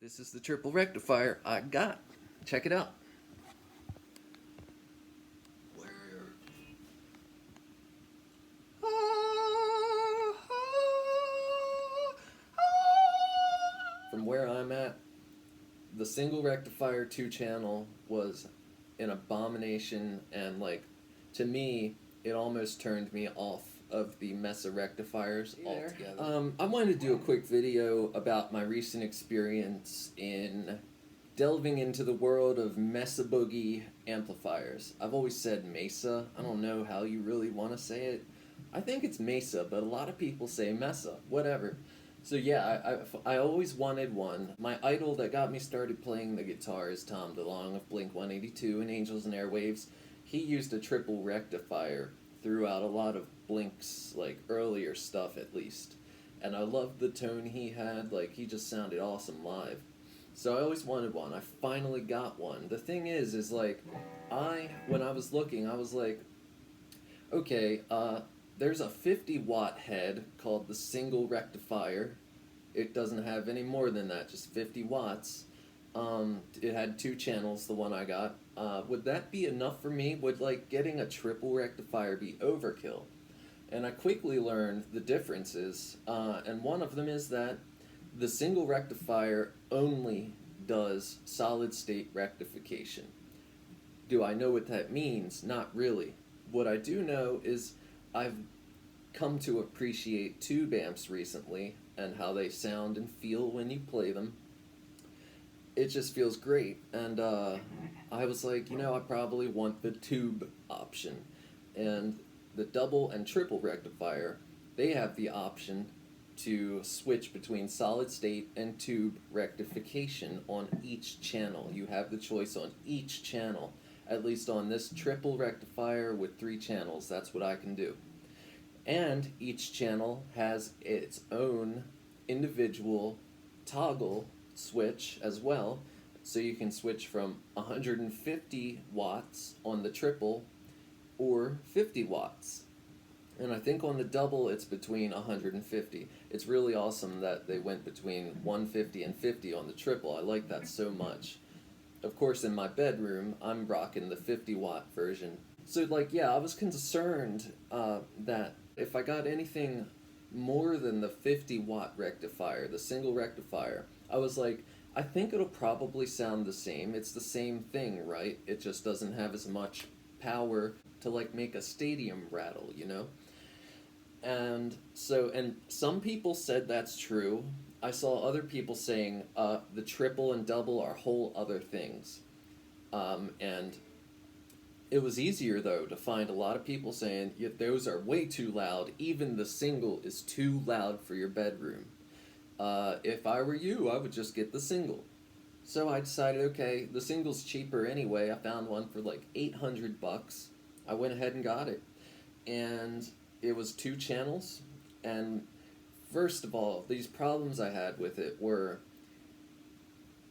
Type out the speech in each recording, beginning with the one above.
This is the triple rectifier I got. Check it out. From where I'm at, the single rectifier 2-channel was an abomination, and like, to me, it almost turned me off of the Mesa rectifiers altogether. I wanted to do a quick video about my recent experience in delving into the world of Mesa Boogie amplifiers. I've always said Mesa. I don't know how you really want to say it. I think it's Mesa, but a lot of people say Mesa. Whatever. So yeah, I always wanted one. My idol that got me started playing the guitar is Tom DeLonge of Blink-182 and Angels and Airwaves. He used a triple rectifier throughout a lot of Blink's like earlier stuff, at least. And I loved the tone he had. Like, he just sounded awesome live. So I always wanted one. I finally got one. The thing is like, when I was looking, I was like, okay, there's a 50-watt head called the single rectifier. It doesn't have any more than that, just 50 watts. It had 2 channels, the one I got. Would that be enough for me? Would like getting a triple rectifier be overkill? And I quickly learned the differences, and one of them is that the single rectifier only does solid state rectification. Do I know what that means? Not really. What I do know is I've come to appreciate tube amps recently and how they sound and feel when you play them. It just feels great, and I was like, I probably want the tube option. And the double and triple rectifier, they have the option to switch between solid state and tube rectification on each channel. You have the choice on each channel. At least on this triple rectifier with 3 channels, that's what I can do. And each channel has its own individual toggle switch as well, so you can switch from 150 watts on the triple or 50 watts. And I think on the double it's between 150. It's really awesome that they went between 150 and 50 on the triple. I like that so much. Of course, in my bedroom, I'm rocking the 50-watt version. So, like, yeah, I was concerned that if I got anything more than the 50-watt rectifier, the single rectifier, I was like, I think it'll probably sound the same. It's the same thing, right? It just doesn't have as much power to, like, make a stadium rattle, And so, and some people said that's true. I saw other people saying the triple and double are whole other things. And it was easier, though, to find a lot of people saying, yeah, those are way too loud. Even the single is too loud for your bedroom. If I were you, I would just get the single. So I decided, okay, the single's cheaper anyway. I found one for like $800. I went ahead and got it. And it was 2 channels. And first of all, these problems I had with it were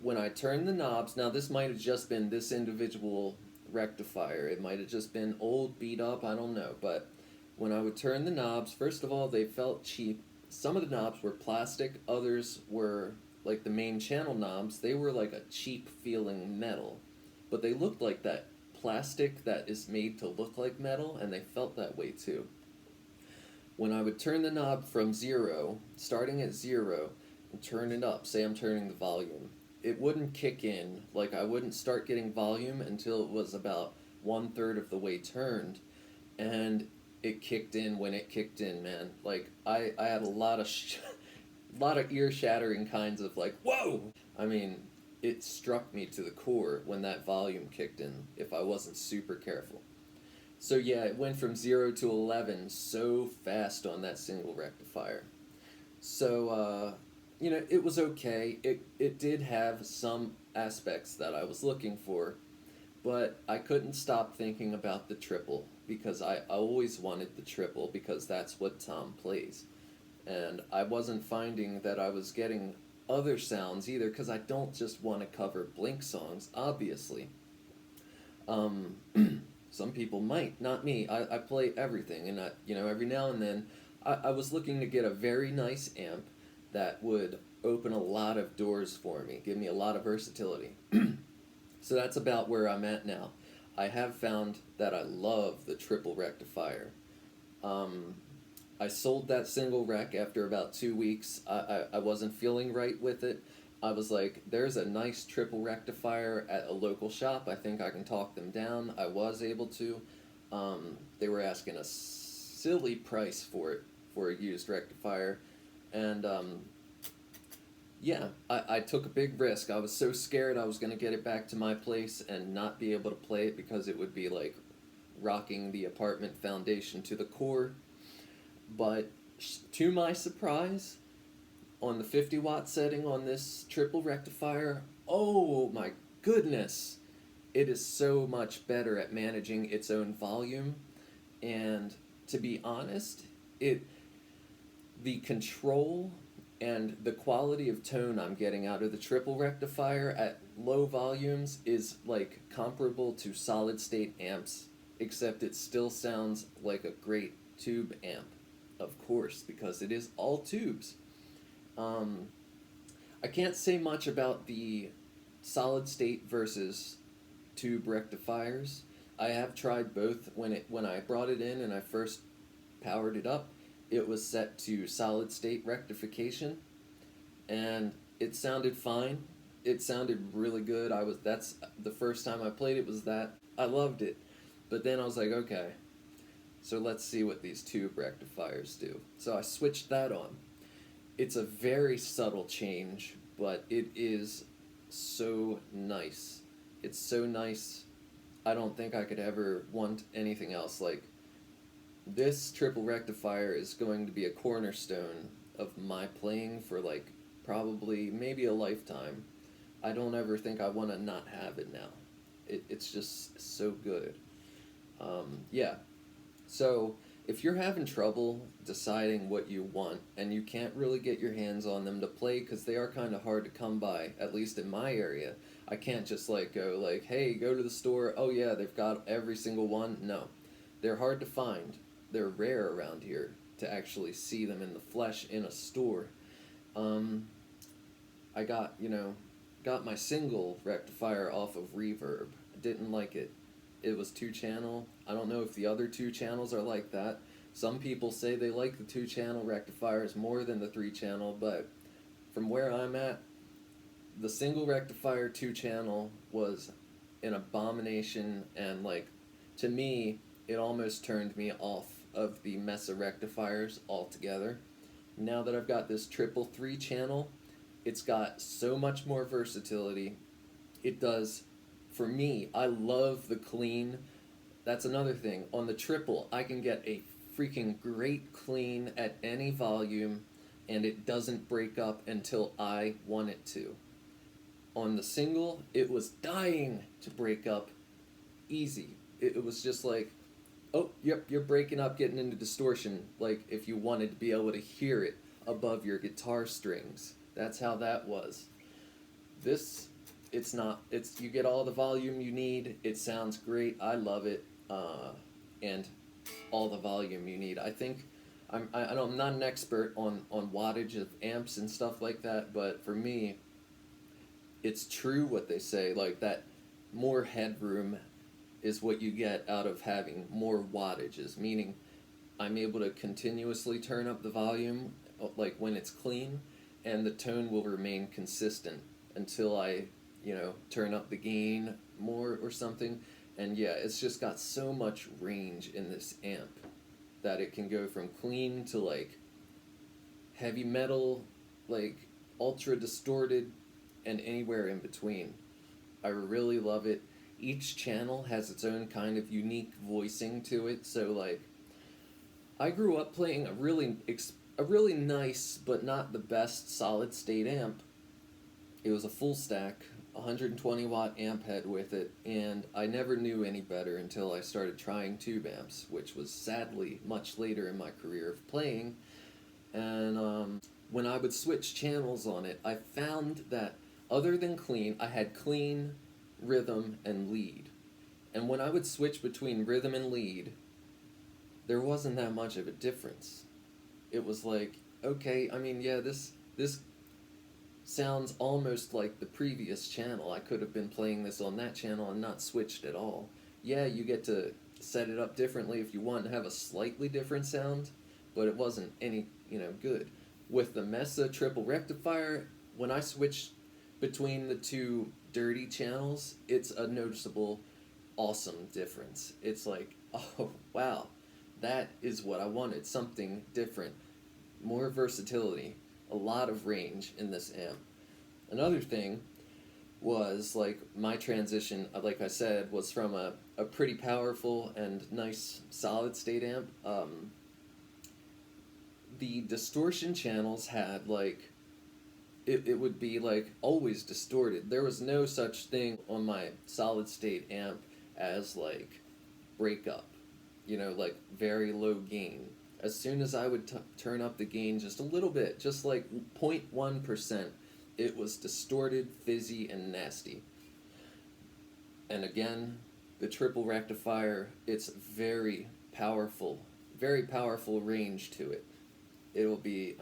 when I turned the knobs. Now, this might have just been this individual rectifier. It might have just been old, beat up, I don't know. But when I would turn the knobs, first of all, they felt cheap. Some of the knobs were plastic, others were, like the main channel knobs, they were like a cheap feeling metal. But they looked like that plastic that is made to look like metal, and they felt that way too. When I would turn the knob from 0, starting at 0, and turn it up, say I'm turning the volume, it wouldn't kick in. Like, I wouldn't start getting volume until it was about 1/3 of the way turned, and it kicked in when it kicked in, man. Like, I had a lot of ear-shattering kinds of like, whoa! I mean, it struck me to the core when that volume kicked in, if I wasn't super careful. So yeah, it went from 0 to 11 so fast on that single rectifier. So, it was okay. It did have some aspects that I was looking for, but I couldn't stop thinking about the triple, because I always wanted the triple because that's what Tom plays. And I wasn't finding that I was getting other sounds either, because I don't just want to cover Blink songs, obviously. Some people might, not me. I play everything, and every now and then I was looking to get a very nice amp that would open a lot of doors for me, give me a lot of versatility. So that's about where I'm at now. I have found that I love the triple rectifier. I sold that single rec after about 2 weeks. I wasn't feeling right with it. I was like, there's a nice triple rectifier at a local shop. I think I can talk them down. I was able to. They were asking a silly price for it, for a used rectifier. And yeah, I took a big risk. I was so scared I was going to get it back to my place and not be able to play it because it would be like rocking the apartment foundation to the core. But to my surprise, on the 50-watt setting on this triple rectifier, oh my goodness, it is so much better at managing its own volume. And to be honest, the control and the quality of tone I'm getting out of the triple rectifier at low volumes is like comparable to solid state amps, except it still sounds like a great tube amp, of course, because it is all tubes. I can't say much about the solid state versus tube rectifiers. I have tried both. When I brought it in and I first powered it up, it was set to solid state rectification, and it sounded fine. It sounded really good. That's the first time I played it was that. I loved it. But then I was like, okay, so let's see what these tube rectifiers do. So I switched that on. It's a very subtle change, but it is so nice. It's so nice. I don't think I could ever want anything else. Like, this triple rectifier is going to be a cornerstone of my playing for like probably maybe a lifetime. I don't ever think I want to not have it now. It's just so good. Yeah. So if you're having trouble deciding what you want and you can't really get your hands on them to play because they are kind of hard to come by, at least in my area, I can't just like go like, hey, go to the store. Oh yeah, they've got every single one. No, they're hard to find. They're rare around here to actually see them in the flesh in a store. I got my single rectifier off of Reverb. I didn't like it. It was 2-channel. I don't know if the other 2 channels are like that. Some people say they like the 2-channel rectifiers more than the 3-channel, but from where I'm at, the single rectifier 2-channel was an abomination, and like, to me, it almost turned me off of the Mesa rectifiers altogether. Now that I've got this triple 3-channel, it's got so much more versatility. It does, for me, I love the clean. That's another thing. On the triple, I can get a freaking great clean at any volume, and it doesn't break up until I want it to. On the single, it was dying to break up easy. It was just like, oh, yep, you're breaking up, getting into distortion, like if you wanted to be able to hear it above your guitar strings. That's how that was. This, it's not, you get all the volume you need, it sounds great, I love it, and all the volume you need. I think, I'm not an expert on wattage of amps and stuff like that, but for me, it's true what they say, like that more headroom is what you get out of having more wattages, meaning I'm able to continuously turn up the volume, like when it's clean, and the tone will remain consistent until I, turn up the gain more or something. And yeah, it's just got so much range in this amp that it can go from clean to like heavy metal, like ultra distorted, and anywhere in between. I really love it. Each channel has its own kind of unique voicing to it, so like, I grew up playing a really nice, but not the best solid state amp. It was a full stack, 120 watt amp head with it, and I never knew any better until I started trying tube amps, which was sadly much later in my career of playing. And when I would switch channels on it, I found that other than clean, I had clean, rhythm, and lead. And when I would switch between rhythm and lead, there wasn't that much of a difference. It was like, okay, I mean, yeah, this sounds almost like the previous channel. I could have been playing this on that channel and not switched at all. Yeah, you get to set it up differently if you want to have a slightly different sound, but it wasn't any, good. With the Mesa triple rectifier, when I switched between the two dirty channels, it's a noticeable, awesome difference. It's like, oh, wow, that is what I wanted, something different. More versatility, a lot of range in this amp. Another thing was, like, my transition, like I said, was from a pretty powerful and nice solid state amp. The distortion channels had, like, it would be, like, always distorted. There was no such thing on my solid state amp as, like, breakup, like very low gain. As soon as I would turn up the gain just a little bit, just like 0.1%, it was distorted, fizzy, and nasty. And again, the triple rectifier, it's very powerful range to it. It'll be,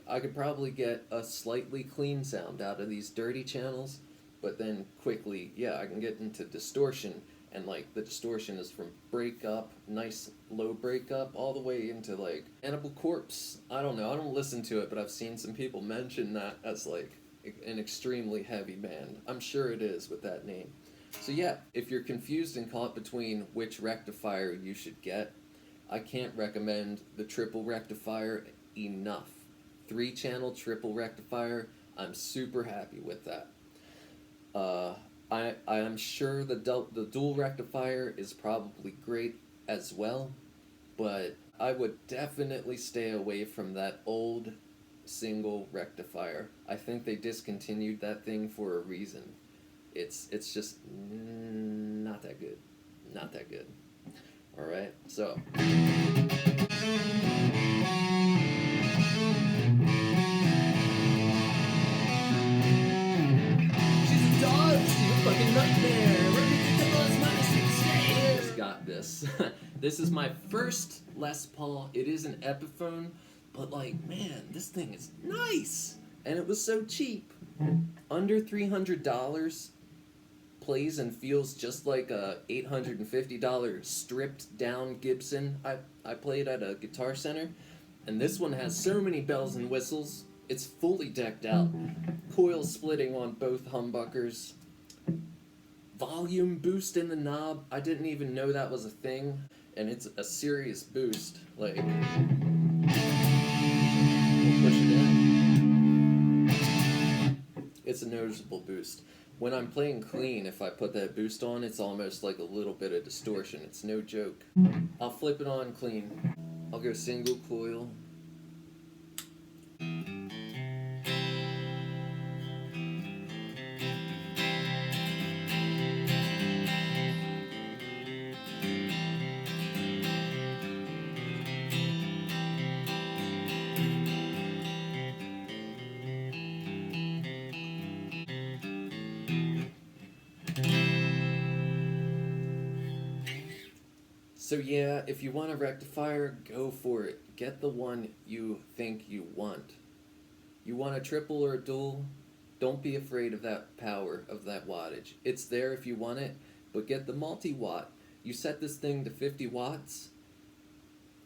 I could probably get a slightly clean sound out of these dirty channels, but then quickly, I can get into distortion, and, like, the distortion is from breakup, nice low breakup, all the way into, like, Cannibal Corpse. I don't know, I don't listen to it, but I've seen some people mention that as, like, an extremely heavy band. I'm sure it is with that name. So yeah, if you're confused and caught between which rectifier you should get, I can't recommend the triple rectifier enough. 3-channel triple rectifier, I'm super happy with that. I am sure the dual rectifier is probably great as well, but I would definitely stay away from that old single rectifier. I think they discontinued that thing for a reason. It's just not that good. Not that good. Alright, so. Fucking nightmare! Got this. This is my first Les Paul. It is an Epiphone, but, like, man, this thing is nice! And it was so cheap. Under $300, plays and feels just like a $850 stripped down Gibson I played at a Guitar Center. And this one has so many bells and whistles. It's fully decked out. Coil splitting on both humbuckers. Volume boost in the knob. I didn't even know that was a thing, and it's a serious boost. Like, we'll push it in. It's a noticeable boost. When I'm playing clean, if I put that boost on, it's almost like a little bit of distortion. It's no joke. I'll flip it on clean. I'll go single coil. So yeah, if you want a rectifier, go for it. Get the one you think you want. You want a triple or a dual? Don't be afraid of that power, of that wattage. It's there if you want it, but get the multi-watt. You set this thing to 50 watts.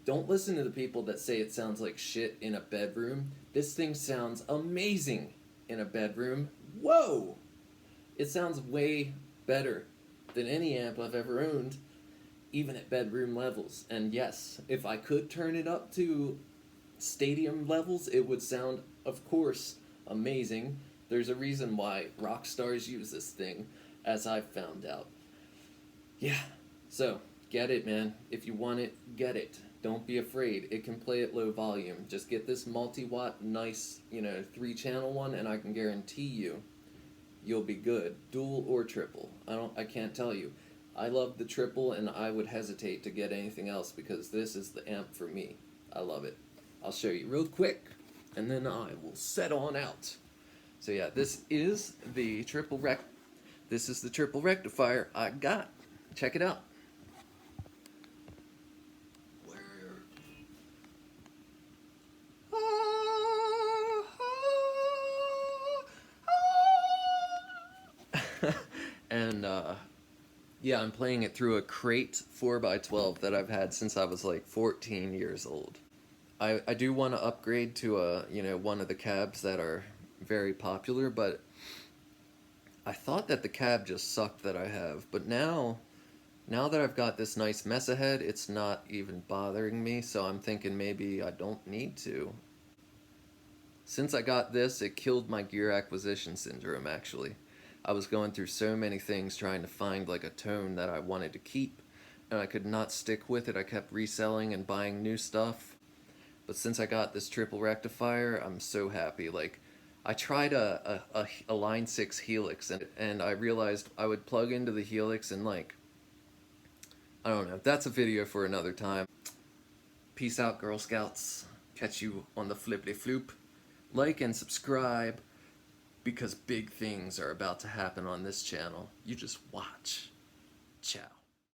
Don't listen to the people that say it sounds like shit in a bedroom. This thing sounds amazing in a bedroom. Whoa! It sounds way better than any amp I've ever owned, even at bedroom levels. And yes, if I could turn it up to stadium levels, it would sound, of course, amazing. There's a reason why rock stars use this thing, as I've found out. Yeah, so, get it, man. If you want it, get it. Don't be afraid. It can play at low volume. Just get this multi-watt, nice, 3-channel one, and I can guarantee you, you'll be good. Dual or triple. I can't tell you. I love the triple, and I would hesitate to get anything else because this is the amp for me. I love it. I'll show you real quick, and then I will set on out. So yeah, this is the triple rectifier I got. Check it out. And yeah, I'm playing it through a crate 4x12 that I've had since I was like 14 years old. I do want to upgrade to one of the cabs that are very popular, but I thought that the cab just sucked that I have. But now that I've got this nice Mesa head, it's not even bothering me, so I'm thinking maybe I don't need to. Since I got this, it killed my gear acquisition syndrome, actually. I was going through so many things trying to find like a tone that I wanted to keep, and I could not stick with it. I kept reselling and buying new stuff. But since I got this triple rectifier, I'm so happy. Like, I tried a Line 6 Helix, and I realized I would plug into the Helix and, like, I don't know. That's a video for another time. Peace out, Girl Scouts. Catch you on the flippity floop. Like and subscribe, because big things are about to happen on this channel. You just watch.